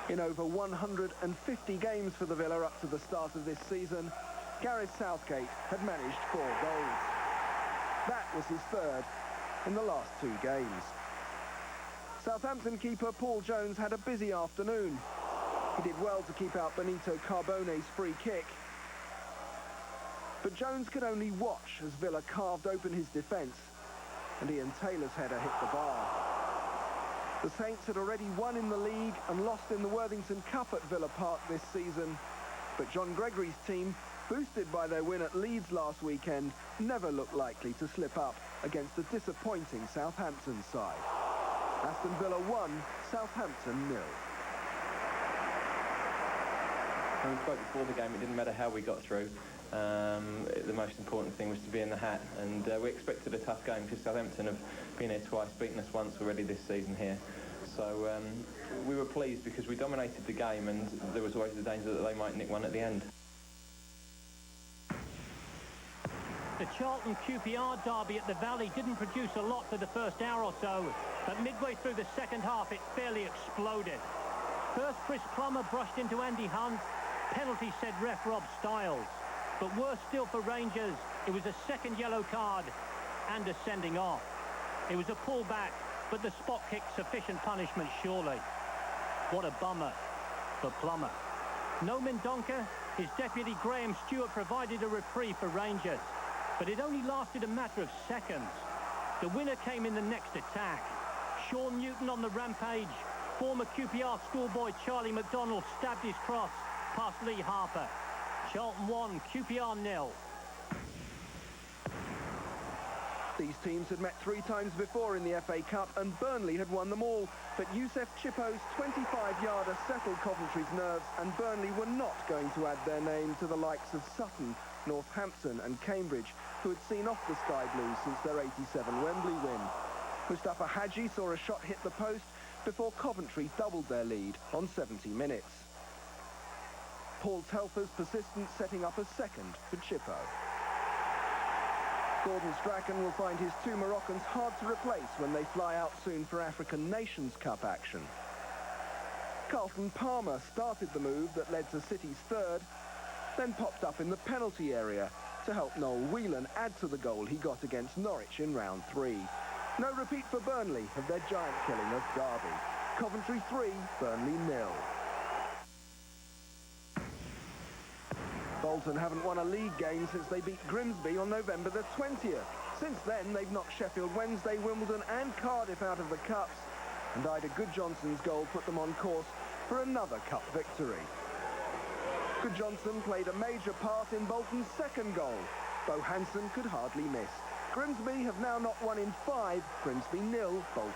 In over 150 games for the Villa up to the start of this season, Gareth Southgate had managed 4 goals. That was his third in the last 2 games. Southampton keeper Paul Jones had a busy afternoon. He did well to keep out Benito Carbone's free kick. But Jones could only watch as Villa carved open his defence, and Ian Taylor's header hit the bar. The Saints had already won in the league and lost in the Worthington Cup at Villa Park this season, but John Gregory's team, boosted by their win at Leeds last weekend, never looked likely to slip up against a disappointing Southampton side. Aston Villa 1, Southampton 0. When we spoke before the game, it didn't matter how we got through. The most important thing was to be in the hat, and we expected a tough game because Southampton have been here twice, beaten us once already this season here. So we were pleased because we dominated the game, and there was always the danger that they might nick one at the end. The Charlton QPR derby at the Valley didn't produce a lot for the first hour or so, but midway through the second half it fairly exploded. First, Chris Plummer brushed into Andy Hunt. Penalty, said ref Rob Stiles. But worse still for Rangers, it was a second yellow card and a sending off. It was a pullback, but the spot kick sufficient punishment surely. What a bummer for Plummer. No Mendonca, his deputy Graham Stewart provided a reprieve for Rangers, but it only lasted a matter of seconds. The winner came in the next attack. Sean Newton on the rampage. Former QPR schoolboy Charlie McDonald stabbed his cross past Lee Harper. Charlton 1, QPR 0. These teams had met 3 times before in the FA Cup, and Burnley had won them all. But Youssef Chippo's 25-yarder settled Coventry's nerves, and Burnley were not going to add their name to the likes of Sutton, Northampton and Cambridge, who had seen off the Sky Blues since their '87 Wembley win. Mustafa Hadji saw a shot hit the post before Coventry doubled their lead on 70 minutes. Paul Telfer's persistence setting up a second for Chippo. Gordon Strachan will find his 2 Moroccans hard to replace when they fly out soon for African Nations Cup action. Carlton Palmer started the move that led to City's third, then popped up in the penalty area to help Noel Whelan add to the goal he got against Norwich in round 3. No repeat for Burnley of their giant killing of Derby. Coventry 3, Burnley 0. Bolton haven't won a league game since they beat Grimsby on November the 20th. Since then, they've knocked Sheffield Wednesday, Wimbledon and Cardiff out of the Cups. And Ida Goodjohnson's goal put them on course for another Cup victory. Goodjohnson played a major part in Bolton's second goal. Bo Hansen could hardly miss. Grimsby have now not won in 5, Grimsby 0, Bolton